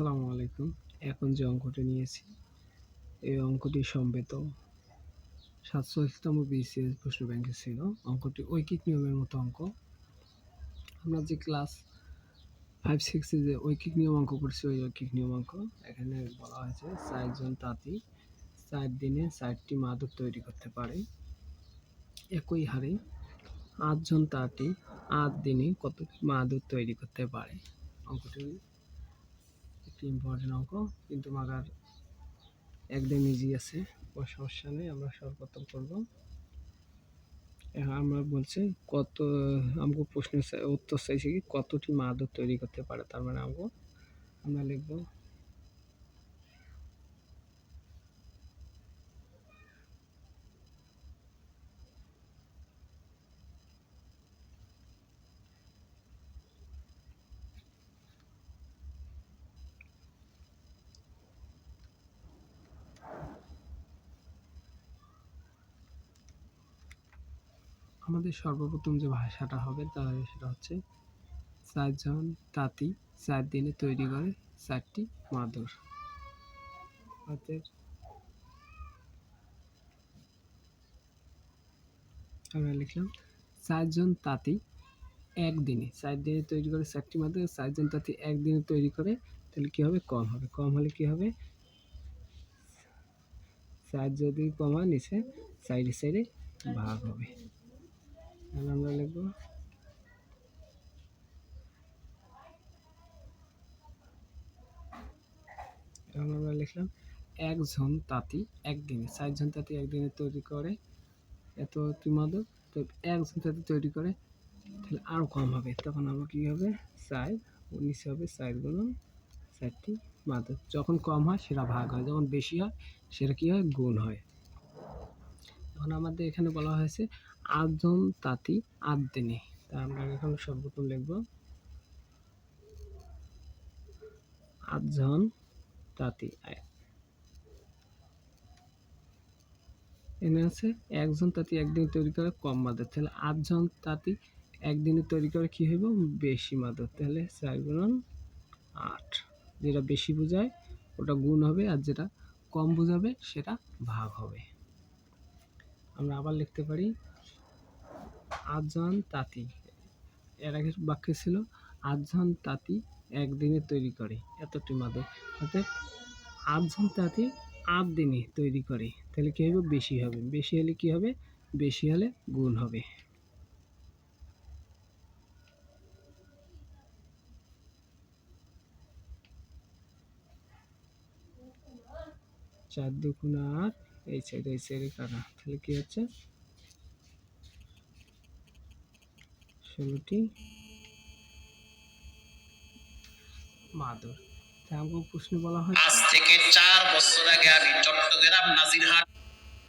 আসসালামু আলাইকুম। এখন যে অঙ্কটি নিয়েছি, এই অঙ্কটি সমবেত ৭৮০তম বিসিএস প্রশ্ন ব্যাংকে ছিল। অঙ্কটি ঐকিক নিয়মের মতো অঙ্ক। আমরা যে ক্লাস 5-6 এ যে ঐকিক নিয়ম অঙ্ক করছি, ওই ঐকিক নিয়ম অঙ্ক। এখানে বলা হয়েছে ৪ জন তাঁতি ৪ দিনে ৪টি মাদুর তৈরি করতে পারে। একই হারে ৮ জন তাঁতি ৮ দিনে কতটি মাদুর তৈরি করতে পারে? অঙ্কটি একটি ইম্পর্টেন্ট অঙ্ক, কিন্তু মাগার একদম ইজি আছে, কোনো সমস্যা নেই। আমরা সর্বপ্রথম করব, আমরা বলছি কত, আমাকে প্রশ্নের উত্তর চাইছে কি কতটি মাদুর তৈরি করতে পারে। তার মানে আমরা লিখব আমাদের সর্বপ্রথম যে ভাষাটা হবে তাহলে সেটা হচ্ছে ৪ জন তাঁতি ৪ দিনে তৈরি করে ৪টি মাদুর। আমরা লিখলাম ৪ জন তাঁতি একদিনে ৪ দিনে তৈরি করে ৪টি মাদুর। ৪ জন তাঁতি একদিনে তৈরি করে, তাহলে কি হবে? কম হবে। কম হলে কি হবে? ৪ যদি কম হয় নিচে সাইডে সাইডে ভাগ হবে। তাহলে আমরা লিখব এখন আমরা লিখলাম ১ জন তাঁতি একদিনে, ৪ জন তাঁতি একদিনে তৈরি করে এতটি মাদুর। তো ১ জন তাঁতি তৈরি করে, তাহলে আরও কম হবে। তখন আমরা কী হবে? ৪ নিচে হবে ৪ গুণন ৪টি মাদুর। যখন কম হয় সেটা ভাগ হয়, যখন বেশি হয় সেটা কী হয়? গুণ হয়। এখন আমাদের এখানে বলা হয়েছে ৮ জন তাঁতি ৮ দিনে। তা আমরা এখন সর্বপ্রথম লিখব ৮ জন তাঁতি। এখানে আছে ১ জন তাঁতি একদিনে তৈরি করে কম মাদুর, তাহলে ৮ জন তাঁতি একদিনে তৈরি করে কী হইব? বেশি মাদুর। তাহলে ৪ গুণন ৮, যেটা বেশি বোঝায় ওটা গুণ হবে, আর যেটা কম বোঝাবে সেটা ভাগ হবে। আমরা আবার লিখতে পারি ৮ জন তাঁতি, এর আগে বাক্যে ছিল ৮ জন তাঁতি একদিনে তৈরি করে এতটি মাদুর। অর্থাৎ ৮ জন তাঁতি ৮ দিনে তৈরি করে, তাহলে কী হবে? বেশি হবে। বেশি হলে কী হবে? বেশি হলে গুণ হবে। ৪ দুগুণ ৮, এই সাইডে কাটা, তাহলে কী হচ্ছে? ১৬টি মাদুর। আমাকে প্রশ্ন বলা হয়, আজ থেকে ৪ বছর আগে আমি চট্টগ্রাম নাজিরহাট